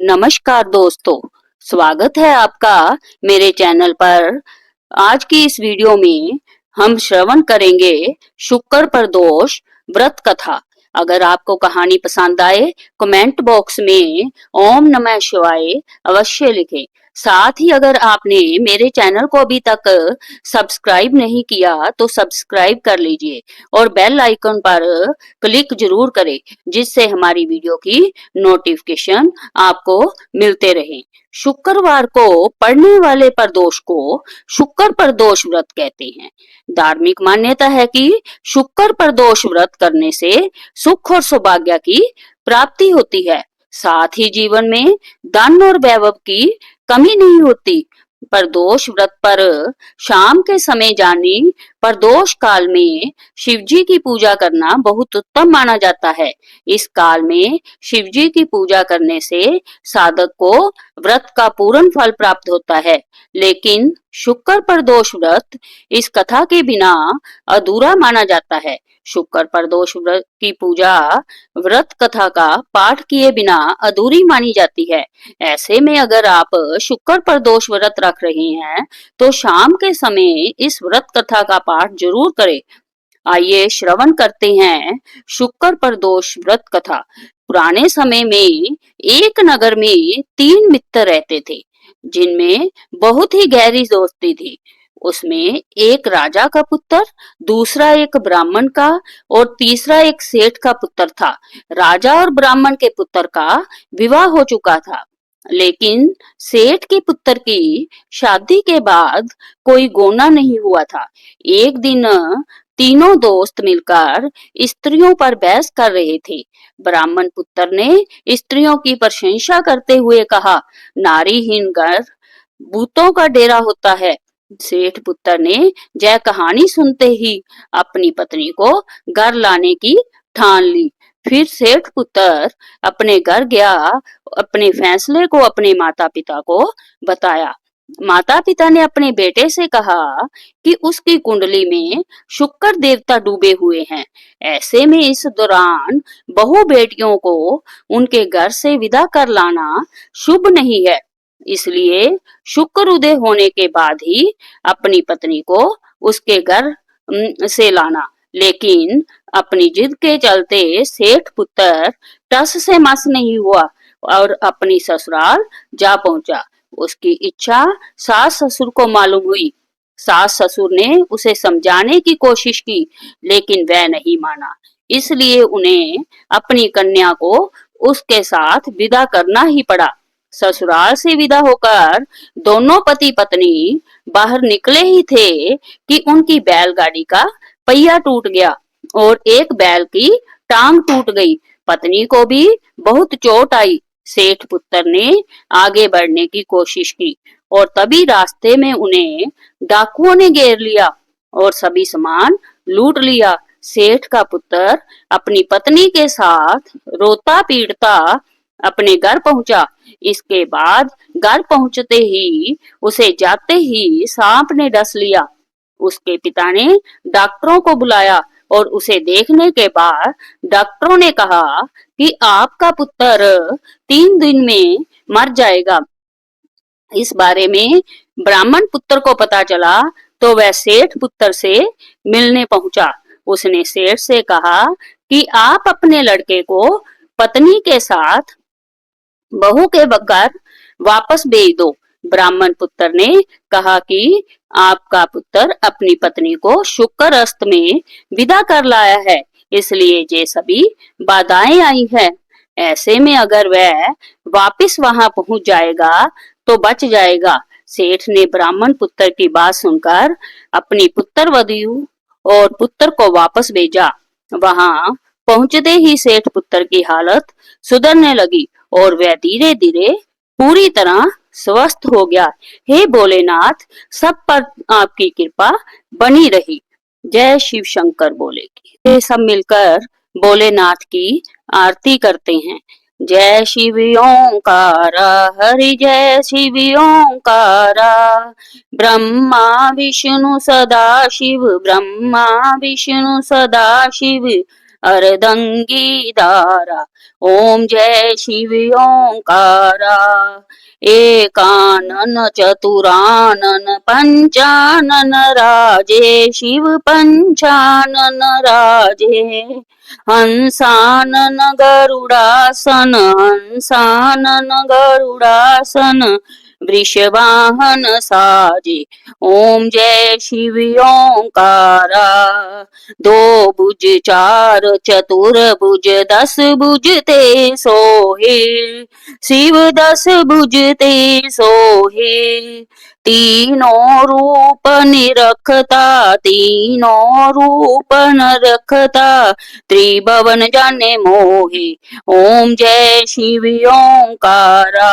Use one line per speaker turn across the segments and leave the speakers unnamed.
नमस्कार दोस्तों, स्वागत है आपका मेरे चैनल पर। आज की इस वीडियो में हम श्रवण करेंगे शुक्र प्रदोष व्रत कथा। अगर आपको कहानी पसंद आए कमेंट बॉक्स में ओम नमः शिवाय अवश्य लिखें। साथ ही अगर आपने मेरे चैनल को अभी तक सब्सक्राइब नहीं किया तो सब्सक्राइब कर लीजिए और बेल आइकन पर क्लिक जरूर करें, जिससे हमारी वीडियो की नोटिफिकेशन आपको मिलते रहे। शुक्रवार को पड़ने वाले प्रदोष को शुक्र प्रदोष व्रत कहते हैं। धार्मिक मान्यता है कि शुक्र प्रदोष व्रत करने से सुख और सौभाग्य की प्राप्ति होती है। साथ ही जीवन में धन और वैभव की कमी नहीं होती। प्रदोष व्रत पर शाम के समय यानी प्रदोष काल में शिव जी की पूजा करना बहुत उत्तम माना जाता है। इस काल में शिव जी की पूजा करने से साधक को व्रत का पूर्ण फल प्राप्त होता है। लेकिन शुक्र प्रदोष व्रत इस कथा के बिना अधूरा माना जाता है। शुक्र प्रदोष व्रत की पूजा व्रत कथा का पाठ किए बिना अधूरी मानी जाती है। ऐसे में अगर आप शुक्र प्रदोष व्रत रख रहे हैं तो शाम के समय इस व्रत कथा का पाठ जरूर करें। आइए श्रवण करते हैं शुक्र प्रदोष व्रत कथा। पुराने समय में एक नगर में 3 मित्र रहते थे, जिनमें बहुत ही गहरी दोस्ती थी। उसमें एक राजा का पुत्र, दूसरा एक ब्राह्मण का और तीसरा एक सेठ का पुत्र था। राजा और ब्राह्मण के पुत्र का विवाह हो चुका था, लेकिन सेठ के पुत्र की शादी के बाद कोई गोना नहीं हुआ था। एक दिन तीनों दोस्त मिलकर स्त्रियों पर बहस कर रहे थे। ब्राह्मण पुत्र ने स्त्रियों की प्रशंसा करते हुए कहा, नारीहीन घर भूतों का डेरा होता है। सेठ पुत्र ने यह कहानी सुनते ही अपनी पत्नी को घर लाने की ठान ली। फिर सेठ पुत्र अपने घर गया, अपने फैसले को अपने माता पिता को बताया। माता पिता ने अपने बेटे से कहा कि उसकी कुंडली में शुक्र देवता डूबे हुए हैं। ऐसे में इस दौरान बहु बेटियों को उनके घर से विदा कर लाना शुभ नहीं है। इसलिए शुक्र उदय होने के बाद ही अपनी पत्नी को उसके घर से लाना। लेकिन अपनी जिद के चलते सेठ पुत्र टस से मस नहीं हुआ और अपनी ससुराल जा पहुंचा। उसकी इच्छा सास ससुर को मालूम हुई। सास ससुर ने उसे समझाने की कोशिश की, लेकिन वह नहीं माना। इसलिए उन्हें अपनी कन्या को उसके साथ विदा करना ही पड़ा। ससुराल से विदा होकर दोनों पति पत्नी बाहर निकले ही थे कि उनकी बैलगाड़ी का पहिया टूट गया और एक बैल की टांग टूट गई। पत्नी को भी बहुत चोट आई। सेठ पुत्र ने आगे बढ़ने की कोशिश की और तभी रास्ते में उन्हें डाकुओं ने घेर लिया और सभी सामान लूट लिया। सेठ का पुत्र अपनी पत्नी के साथ रोता पीटता अपने घर पहुंचा। इसके बाद घर पहुंचते ही उसे जाते ही सांप ने डस लिया। उसके पिता ने डॉक्टरों को बुलाया और उसे देखने के बाद डॉक्टरों ने कहा कि आपका पुत्र 3 दिन में मर जाएगा। इस बारे में ब्राह्मण पुत्र को पता चला तो वह सेठ पुत्र से मिलने पहुंचा। उसने सेठ से कहा कि आप अपने लड़के को पत्नी के साथ बहू के घर वापस भेज दो। ब्राह्मण पुत्र ने कहा कि आपका पुत्र अपनी पत्नी को शुक्र अस्त में विदा कर लाया है, इसलिए ये सभी बाधाएं आई है। ऐसे में अगर वह वापस वहां पहुंच जाएगा तो बच जाएगा। सेठ ने ब्राह्मण पुत्र की बात सुनकर अपनी पुत्र वधू और पुत्र को वापस भेजा। वहां पहुंचते ही सेठ पुत्र की हालत सुधरने लगी और वह धीरे धीरे पूरी तरह स्वस्थ हो गया। हे भोलेनाथ, सब पर आपकी कृपा बनी रही। जय शिव शंकर बोले की। ये सब मिलकर भोलेनाथ की आरती करते हैं। जय शिव ओंकारा, हरि जय शिव ओंकारा, ब्रह्मा विष्णु सदा शिव, ब्रह्मा विष्णु सदा शिव, अर्धंगी धारा। ओम जय शिव ओंकारा। एकानन चतुरानन पंचानन राजे शिव पंचानन राजे। हंसानन गरुडासन हंसानन गरुडासन वृषवाहन साजे। ओम जय शिव ओंकारा। दो भुज चार चतुर्भुज दस भुज ते सोहे शिव दस भुज ते सोहे। तीनों रूप निरखता तीनों रूप निरखता त्रिभुवन जाने मोहे। ओम जय शिव ओंकारा।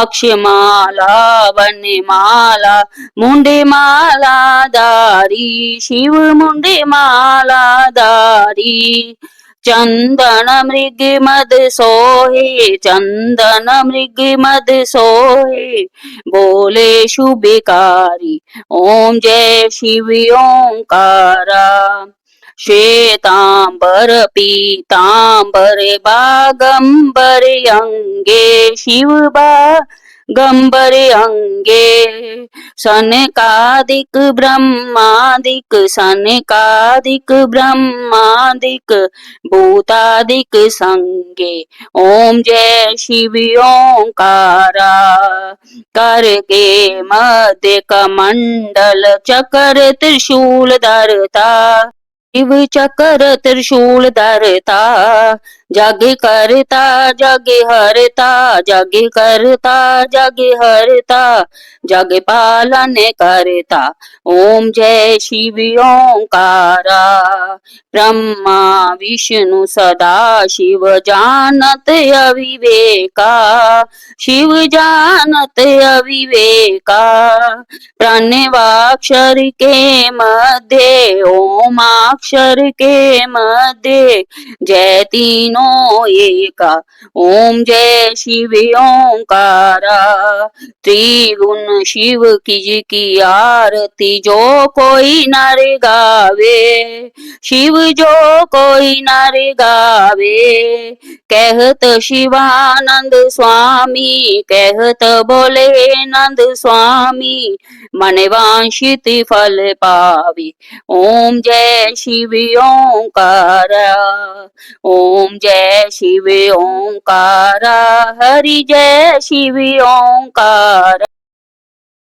अक्षमाला वनमाला मुंडे माला दारी शिव मुंडे माला दारी। चंदन मृग मद सोहे चंदन मृग मद सोहे बोले शुभिकारी। ओम जय शिव ओंकारा। श्वेतांबर पीतांबर बागंबर अंगे शिव बागंबर अंगे। सनकादिक ब्रह्मादिक सनकादिक ब्रह्मादिक भूतादिक संगे। ओम जय शिव ओंकारा। करके मध्य कमंडल चक्र त्रिशूल धरता शिव चक्र त्रिशूल धरता। जग करता जग हरता जग करता जग हरता जग पालन करता। ओम जय शिव ओंकारा। ब्रह्मा विष्णु सदा शिव जानत अविवेका शिव जानत अविवेका। प्रणवाक्षर के मध्य ओमाक्षर के मध्य जय तीनों एका। ओम जय शिव ओंकारा। त्रिगुण शिव की आरती जो कोई नर गावे शिव जो कोई नर गावे। कहत शिवानंद स्वामी कहत बोले नंद स्वामी मन वांछित फल पावे। ओम जय शिव ओंकारा। ओम जय शिव ओंकारा। हरि जय शिव ओंकारा।